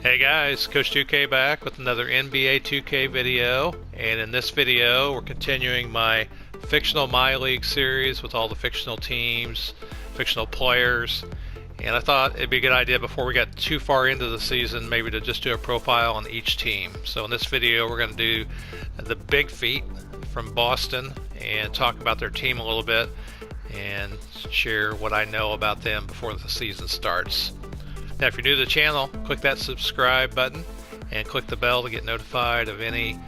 Hey guys, Coach 2K back with another NBA 2K video, and in this video we're continuing my fictional MyLeague series with all the fictional teams, fictional players, and I thought it'd be a good idea before we got too far into the season maybe to just do a profile on each team. So in this video we're going to do the Bigfeet from Boston and talk about their team a little bit and share what I know about them before the season starts. Now, if you're new to the channel, click that subscribe button and click the bell to get notified of any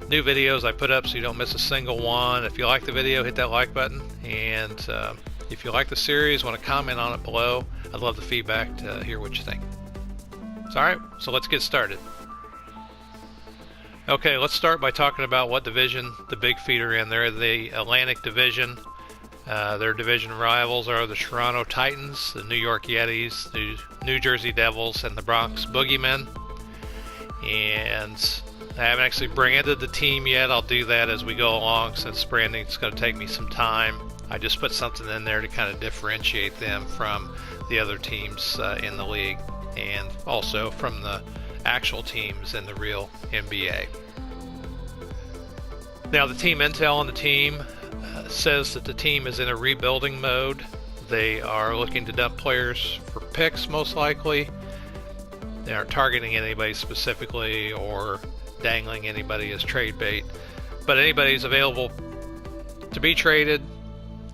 new videos I put up so you don't miss a single one. If you like the video, hit that like button. And if you like the series, want to comment on it below, I'd love the feedback to hear what you think. Alright, so let's get started. Okay, let's start by talking about what division the Bigfeet are in. They're the Atlantic Division. Their division rivals are the Toronto Titans, the New York Yetis, the New Jersey Devils, and the Bronx Boogeymen. And I haven't actually branded the team yet. I'll do that as we go along since branding is going to take me some time. I just put something in there to kind of differentiate them from the other teams in the league and also from the actual teams in the real NBA. Now, the team intel on the team says that the team is in a rebuilding mode. They are looking to dump players for picks, most likely. They aren't targeting anybody specifically or dangling anybody as trade bait, but anybody's available to be traded.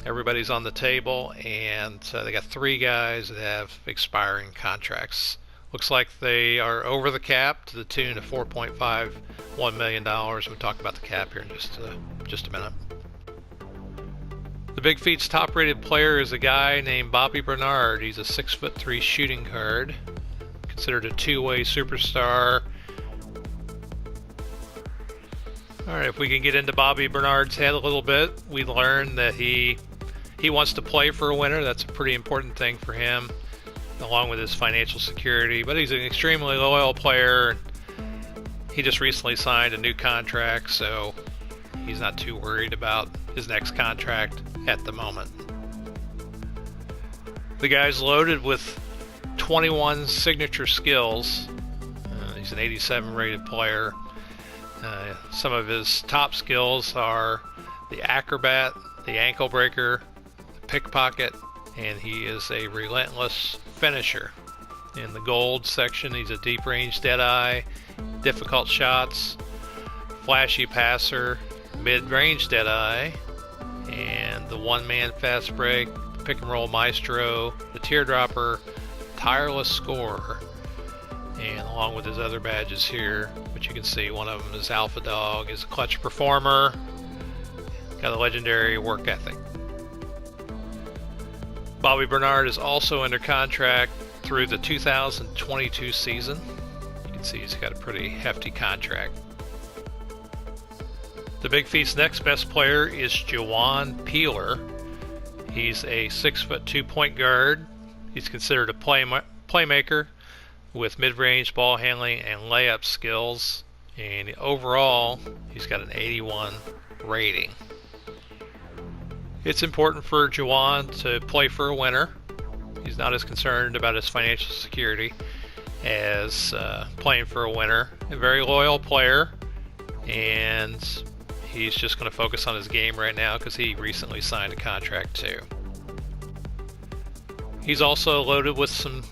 Everybody's on the table, and they got 3 guys that have expiring contracts. Looks like they are over the cap to the tune of $4.51 million. We'll talk about the cap here in just a minute. The Bigfeet's top-rated player is a guy named Bobby Bernard. He's a 6'3" shooting guard, considered a two-way superstar. All right, if we can get into Bobby Bernard's head a little bit, we learned that he wants to play for a winner. That's a pretty important thing for him, along with his financial security. But he's an extremely loyal player. He just recently signed a new contract, so he's not too worried about his next contract at the moment. The guy's loaded with 21 signature skills. He's an 87 rated player. Some of his top skills are the acrobat, the ankle breaker, the pickpocket, and he is a relentless finisher. In the gold section, he's a deep range deadeye, difficult shots, flashy passer, mid-range deadeye, and the one-man fast break, the pick and roll maestro, the teardropper, tireless scorer, and along with his other badges here, which you can see, one of them is Alpha Dog, is a clutch performer, got a legendary work ethic. Bobby Bernard is also under contract through the 2022 season. You can see he's got a pretty hefty contract. The Bigfeet's next best player is Juwan Peeler. He's a 6'2" point guard. He's considered a playmaker with mid-range ball handling and layup skills. And overall, he's got an 81 rating. It's important for Juwan to play for a winner. He's not as concerned about his financial security as playing for a winner. A very loyal player, and he's just going to focus on his game right now because he recently signed a contract too. He's also loaded with some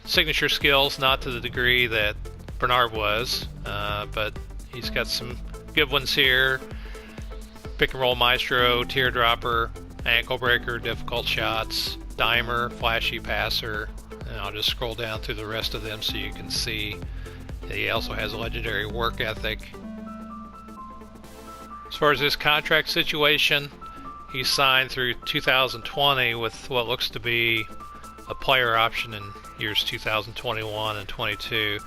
signature skills, not to the degree that Bernard was, but he's got some good ones here. Pick and roll maestro, teardropper, ankle breaker, difficult shots, dimer, flashy passer, and I'll just scroll down through the rest of them so you can see that he also has a legendary work ethic. As far as his contract situation, he's signed through 2020 with what looks to be a player option in years 2021 and 22.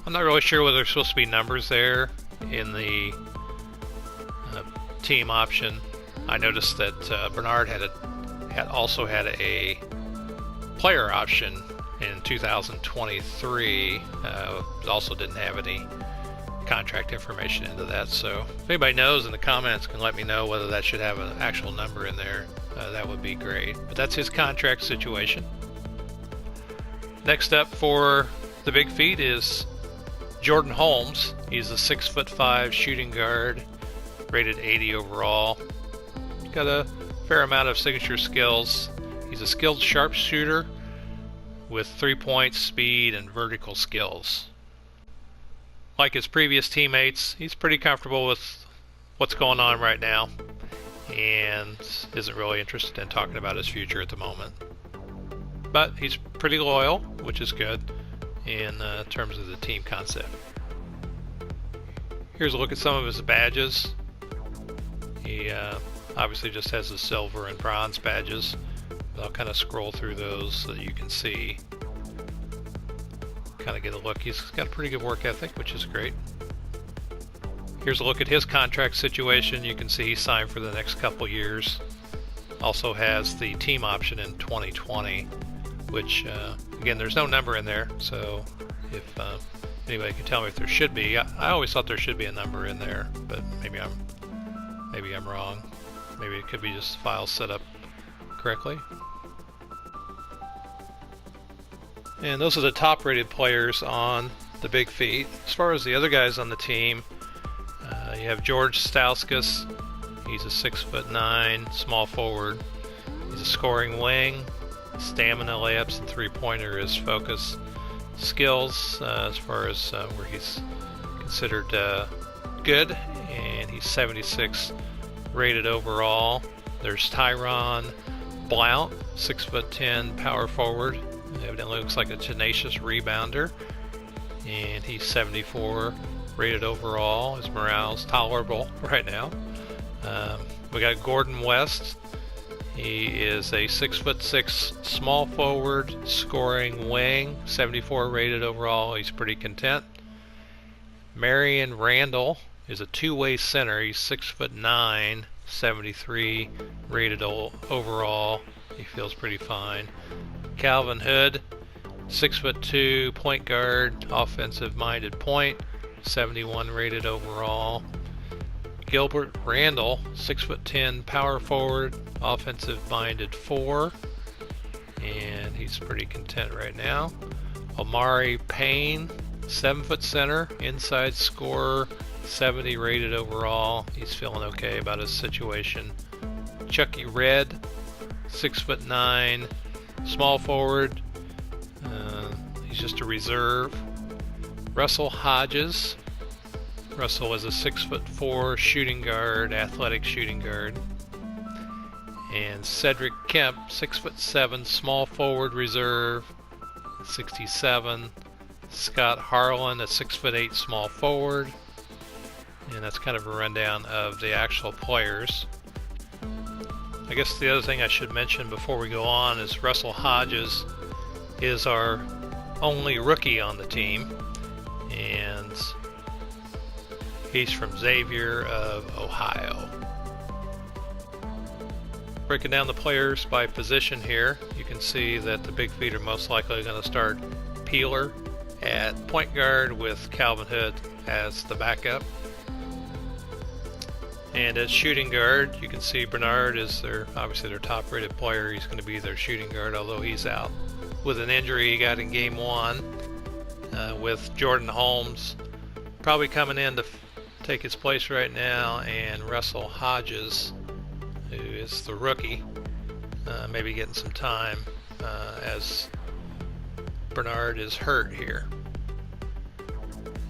I'm not really sure whether there's supposed to be numbers there in the team option. I noticed that Bernard also had a player option in 2023. Also didn't have any contract information into that, so if anybody knows in the comments can let me know whether that should have an actual number in there, that would be great. But that's his contract situation. Next up for The Big Feet is Jordan Holmes. He's a 6'5" shooting guard, rated 80 overall. Got a fair amount of signature skills. He's a skilled sharpshooter with 3-point speed and vertical skills. Like his previous teammates, he's pretty comfortable with what's going on right now and isn't really interested in talking about his future at the moment. But he's pretty loyal, which is good in terms of the team concept. Here's a look at some of his badges. He obviously just has the silver and bronze badges. I'll kind of scroll through those so that you can see, kind of get a look. He's got a pretty good work ethic, which is great. Here's a look at his contract situation. You can see he signed for the next couple years. Also has the team option in 2020, which again, there's no number in there, so if anybody can tell me if there should be. I always thought there should be a number in there, but maybe I'm wrong. Maybe it could be just files set up correctly. And those are the top rated players on the Big Feet. As far as the other guys on the team, you have George Stauskas. He's a 6'9" small forward. He's a scoring wing. Stamina, layups, and three-pointer is focus. Skills, as far as where he's considered good, and he's 76 rated overall. There's Tyron Blount, 6'10" power forward. Evidently looks like a tenacious rebounder, and he's 74 rated overall. His morale's tolerable right now. We got Gordon West. He is a 6'6" small forward, scoring wing, 74 rated overall. He's pretty content. Marion Randall is a two-way center. He's 6'9", 73 rated overall. He feels pretty fine. Calvin Hood, 6'2" point guard, offensive-minded point, 71 rated overall. Gilbert Randall, 6'10" power forward, offensive-minded 4, and he's pretty content right now. Omari Payne, 7-foot center, inside scorer, 70 rated overall. He's feeling okay about his situation. Chucky Red, 6'9", small forward. He's just a reserve. Russell Hodges. Russell is a 6'4" shooting guard, athletic shooting guard. And Cedric Kemp, 6'7", small forward reserve, 67. Scott Harlan, a 6'8" small forward. And that's kind of a rundown of the actual players. I guess the other thing I should mention before we go on is Russell Hodges is our only rookie on the team, and he's from Xavier of Ohio. Breaking down the players by position here, you can see that the Big Feet are most likely going to start Peeler at point guard with Calvin Hood as the backup. And at shooting guard, you can see Bernard is obviously their top rated player. He's going to be their shooting guard, although he's out with an injury he got in game 1, with Jordan Holmes probably coming in to take his place right now, and Russell Hodges, who is the rookie, maybe getting some time as Bernard is hurt here.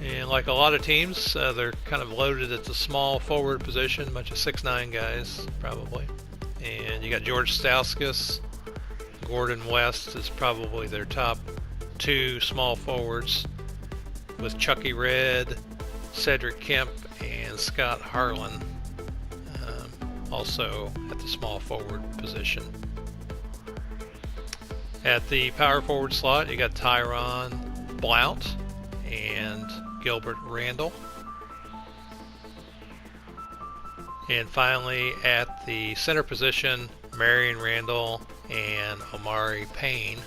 And like a lot of teams, they're kind of loaded at the small forward position, a bunch of 6'9" guys probably. And you got George Stauskas. Gordon West is probably their top 2 small forwards, with Chucky Red, Cedric Kemp, and Scott Harlan also at the small forward position. At the power forward slot, you got Tyron Blount and Gilbert Randall. And finally, at the center position, Marion Randall and Omari Payne,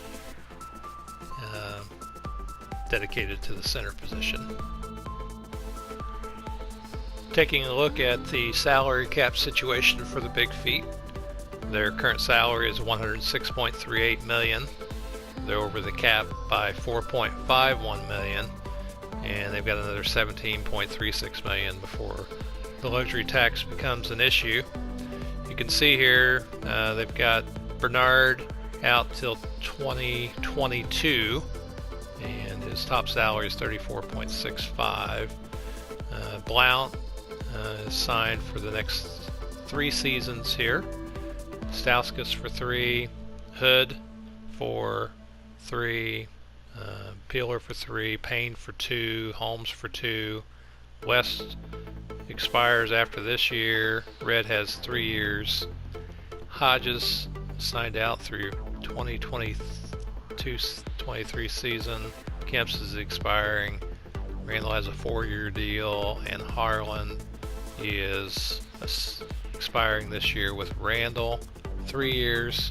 dedicated to the center position. Taking a look at the salary cap situation for the Big Feet, their current salary is $106.38 million. they're over the cap by 4.51 million, and they've got another 17.36 million before the luxury tax becomes an issue. You can see here they've got Bernard out till 2022, and his top salary is 34.65. Blount is signed for the next 3 seasons here. Stauskas for 3, Hood for 3, Peeler for 3, Payne for 2, Holmes for 2. West expires after this year. Red has 3 years. Hodges signed out through 2022-23 season. Kemp's is expiring. Randall has a 4-year deal, and Harlan is expiring this year with Randall, 3 years,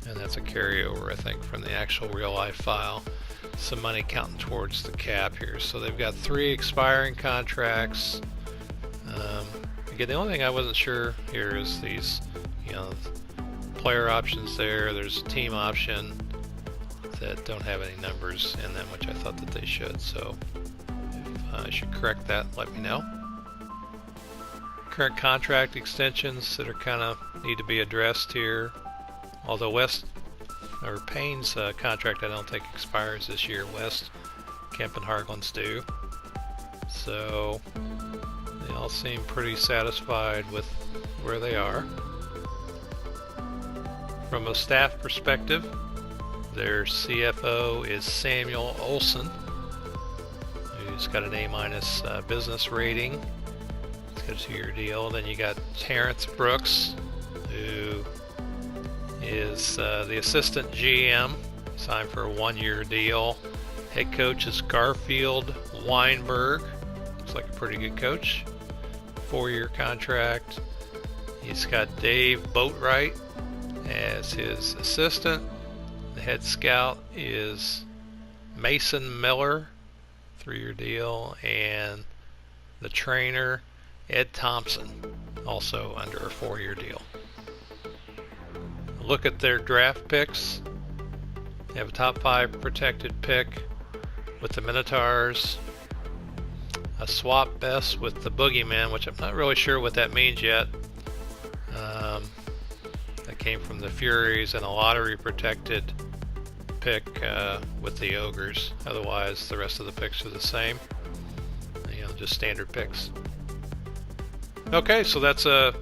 and that's a carryover, I think, from the actual real life file. Some money counting towards the cap here. So they've got 3 expiring contracts. Again, the only thing I wasn't sure here is these, player options there. There's a team option that don't have any numbers in them, which I thought that they should. So if I should correct that, let me know. Current contract extensions that are kind of need to be addressed here. Although Payne's contract I don't think expires this year. West, Kemp, and Harlan's do. So they all seem pretty satisfied with where they are. From a staff perspective, their CFO is Samuel Olson, who's got an A- business rating. He's got a 2-year deal. Then you got Terrence Brooks, who is the assistant GM, signed for a 1-year deal. Head coach is Garfield Weinberg. Looks like a pretty good coach. 4-year contract. He's got Dave Boatwright as his assistant. The head scout is Mason Miller, 3-year deal, and the trainer Ed Thompson, also under a 4-year deal. Look at their draft picks. They have a top 5 protected pick with the Minotaurs, a swap best with the Boogeymen, which I'm not really sure what that means yet. That came from the Furies, and a lottery protected pick with the Ogres. Otherwise, the rest of the picks are the same. Just standard picks. Okay, so that's a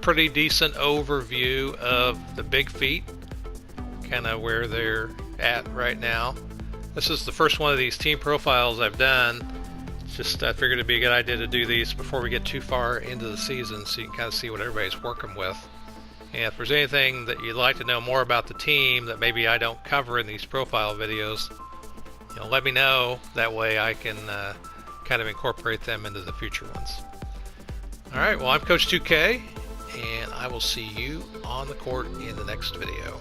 pretty decent overview of the Bigfeet, kind of where they're at right now. This is the first one of these team profiles I've done. It's just I figured it'd be a good idea to do these before we get too far into the season, so you can kind of see what everybody's working with. And if there's anything that you'd like to know more about the team that maybe I don't cover in these profile videos, let me know. That way I can kind of incorporate them into the future ones. Alright, well, I'm Coach 2K, and I will see you on the court in the next video.